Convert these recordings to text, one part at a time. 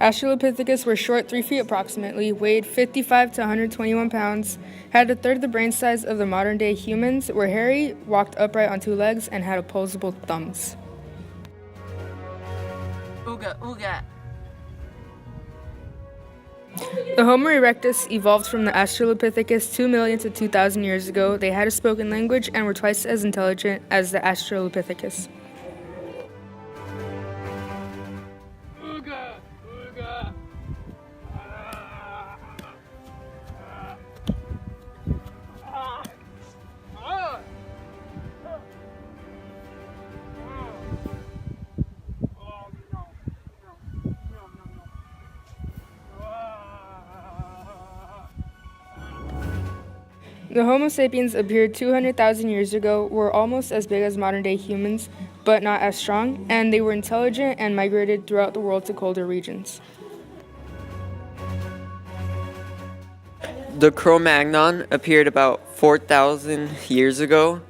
Australopithecus were short, 3 feet approximately, weighed 55 to 121 pounds, had a third the brain size of the modern-day humans, were hairy, walked upright on 2 legs, and had opposable thumbs. Ooga, ooga. The Homo erectus evolved from the Australopithecus 2 million to 2,000 years ago. They had a spoken language and were twice as intelligent as the Australopithecus. Ooga, ooga. The Homo sapiens appeared 200,000 years ago, were almost as big as modern-day humans, but not as strong, and they were intelligent and migrated throughout the world to colder regions. The Cro-Magnon appeared about 4,000 years ago.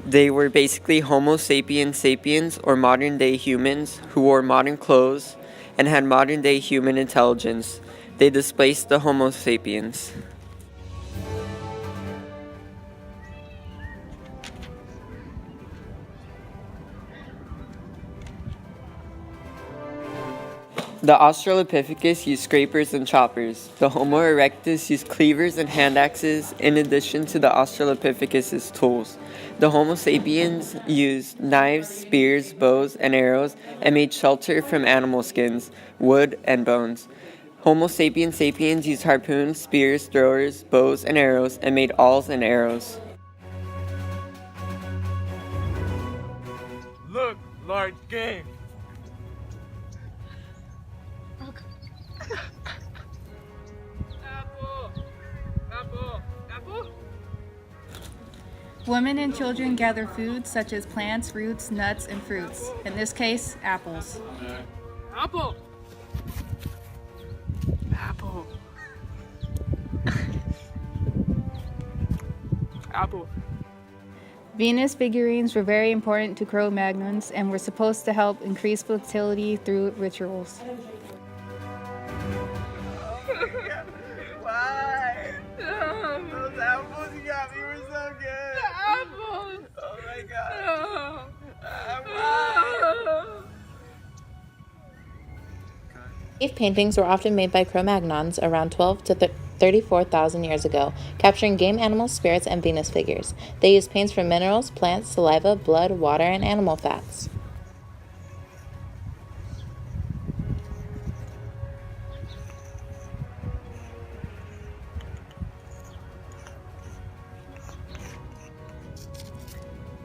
They were basically Homo sapiens sapiens, or modern-day humans, who wore modern clothes and had modern-day human intelligence. They displaced the Homo sapiens. The Australopithecus used scrapers and choppers. The Homo erectus used cleavers and hand axes in addition to the Australopithecus's tools. The Homo sapiens used knives, spears, bows, and arrows and made shelter from animal skins, wood, and bones. Homo sapiens sapiens used harpoons, spears, throwers, bows, and arrows and made awls and arrows. Look, large game. Apple. Women and children gather food such as plants, roots, nuts, and fruits. In this case, apples. Apple. Venus figurines were very important to Cro-Magnons and were supposed to help increase fertility through rituals. Why? Those apples you got me were so good. The apples. Oh my god. Cave paintings were often made by Cro-Magnons around 12 to 34,000 years ago, capturing game animals, spirits, and Venus figures. They used paints from minerals, plants, saliva, blood, water, and animal fats.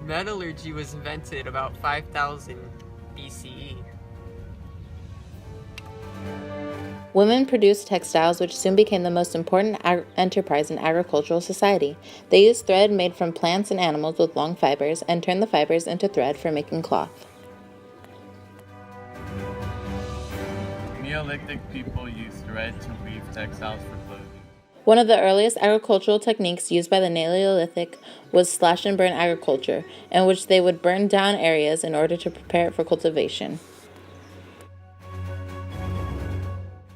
Metallurgy was invented about 5000 BCE. Women produced textiles, which soon became the most important enterprise in agricultural society. They used thread made from plants and animals with long fibers and turned the fibers into thread for making cloth. Neolithic people used thread to weave textiles for clothing. One of the earliest agricultural techniques used by the Neolithic was slash and burn agriculture, in which they would burn down areas in order to prepare it for cultivation.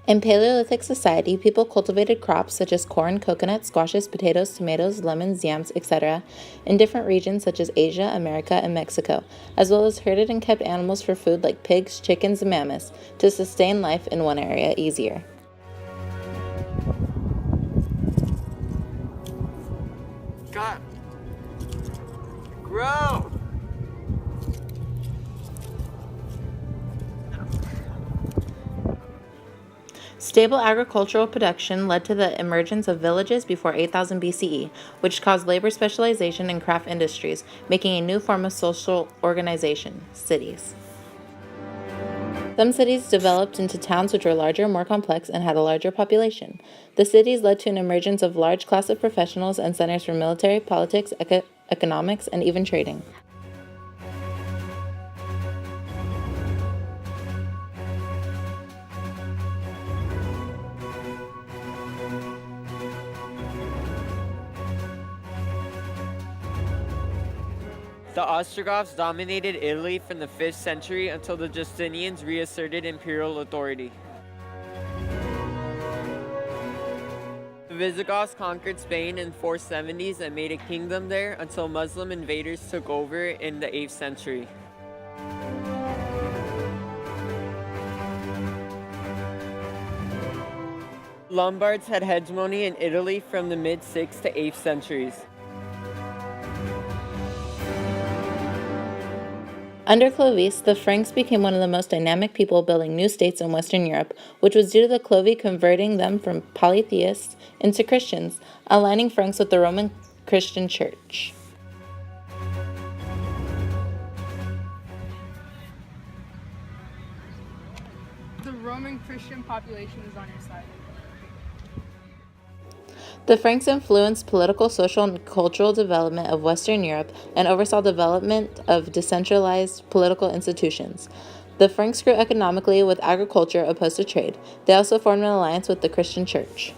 In Paleolithic society, people cultivated crops such as corn, coconut, squashes, potatoes, tomatoes, lemons, yams, etc. in different regions such as Asia, America, and Mexico, as well as herded and kept animals for food like pigs, chickens, and mammoths to sustain life in one area easier. God. Grow! Stable agricultural production led to the emergence of villages before 8000 BCE, which caused labor specialization in craft industries, making a new form of social organization, cities. Some cities developed into towns which were larger, more complex, and had a larger population. The cities led to an emergence of large class of professionals and centers for military, politics, economics, and even trading. The Ostrogoths dominated Italy from the 5th century until the Justinians reasserted imperial authority. The Visigoths conquered Spain in 470s and made a kingdom there until Muslim invaders took over in the 8th century. Lombards had hegemony in Italy from the mid-6th to 8th centuries. Under Clovis, the Franks became one of the most dynamic people building new states in Western Europe, which was due to the Clovi converting them from polytheists into Christians, aligning Franks with the Roman Christian Church. The Roman Christian population is on your side. The Franks influenced political, social, and cultural development of Western Europe and oversaw development of decentralized political institutions. The Franks grew economically with agriculture opposed to trade. They also formed an alliance with the Christian Church.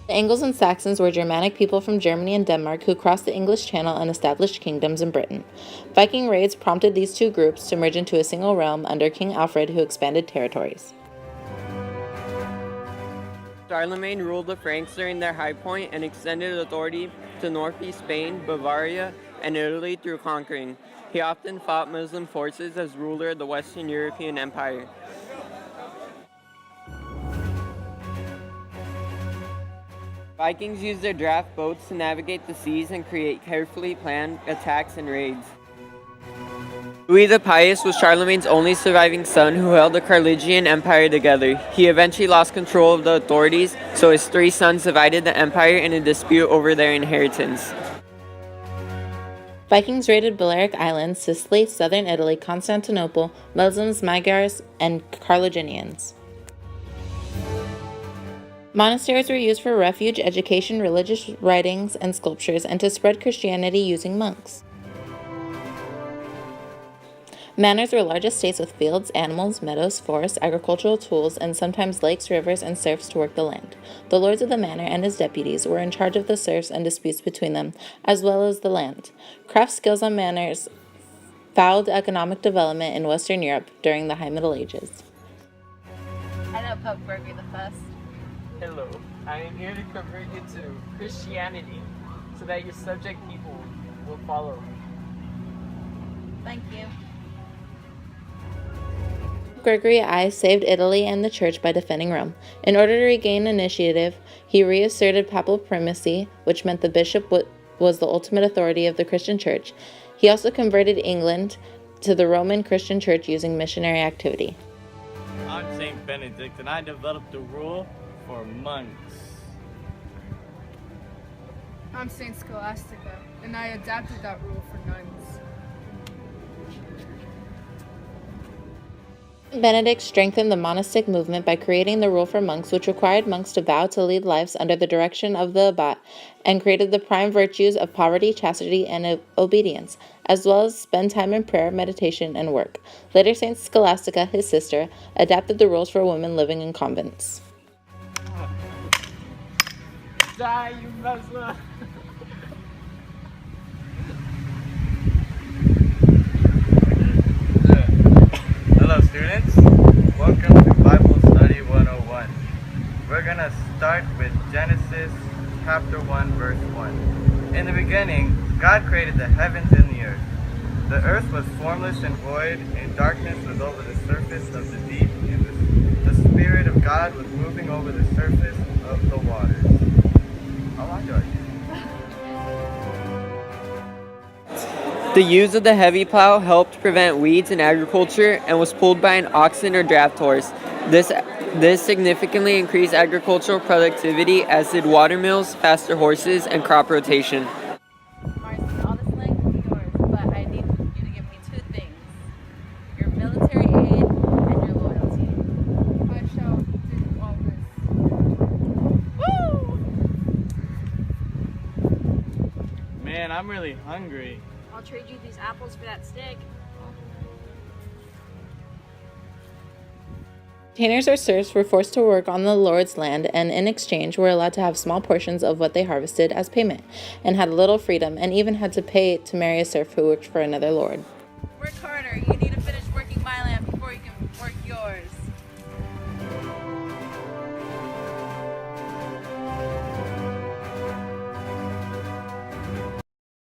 The Angles and Saxons were Germanic people from Germany and Denmark who crossed the English Channel and established kingdoms in Britain. Viking raids prompted these two groups to merge into a single realm under King Alfred, who expanded territories. Charlemagne ruled the Franks during their high point and extended authority to northeast Spain, Bavaria, and Italy through conquering. He often fought Muslim forces as ruler of the Western European Empire. Vikings used their draft boats to navigate the seas and create carefully planned attacks and raids. Louis the Pious was Charlemagne's only surviving son who held the Carolingian Empire together. He eventually lost control of the authorities, so his 3 sons divided the empire in a dispute over their inheritance. Vikings raided Balearic Islands, Sicily, southern Italy, Constantinople, Muslims, Magyars, and Carthaginians. Monasteries were used for refuge, education, religious writings, and sculptures, and to spread Christianity using monks. Manors were large estates with fields, animals, meadows, forests, agricultural tools, and sometimes lakes, rivers, and serfs to work the land. The lords of the manor and his deputies were in charge of the serfs and disputes between them, as well as the land. Craft skills on manors fouled economic development in Western Europe during the High Middle Ages. I know Pope Gregory the First. Hello, I am here to convert you to Christianity so that your subject people will follow. Thank you. Gregory I saved Italy and the Church by defending Rome. In order to regain initiative, he reasserted papal primacy, which meant the bishop was the ultimate authority of the Christian Church. He also converted England to the Roman Christian Church using missionary activity. I'm Saint Benedict, and I developed a rule for monks. I'm Saint Scholastica, and I adapted that rule for nuns. Benedict strengthened the monastic movement by creating the rule for monks, which required monks to vow to lead lives under the direction of the abbot, and created the prime virtues of poverty, chastity, and obedience, as well as spend time in prayer, meditation, and work. Later, Saint Scholastica, his sister, adapted the rules for women living in convents. Die, you Muslim! Hello students, welcome to Bible Study 101. We're gonna start with Genesis chapter 1 verse 1. In the beginning, God created the heavens and the earth. The earth was formless and void, and darkness was over the surface of the deep, and the Spirit of God was moving over the surface of the waters. How long do I do? The use of the heavy plow helped prevent weeds in agriculture and was pulled by an oxen or draft horse. This significantly increased agricultural productivity, as did water mills, faster horses, and crop rotation. Marcy, all this land can be yours, but I need you to give me 2 things. Your military aid and your loyalty. I shall do all this. Man, I'm really hungry. I'll trade you these apples for that stick. Retainers or serfs were forced to work on the Lord's land, and in exchange were allowed to have small portions of what they harvested as payment, and had little freedom, and even had to pay to marry a serf who worked for another lord. Work harder. You need to finish working my land before you can work yours.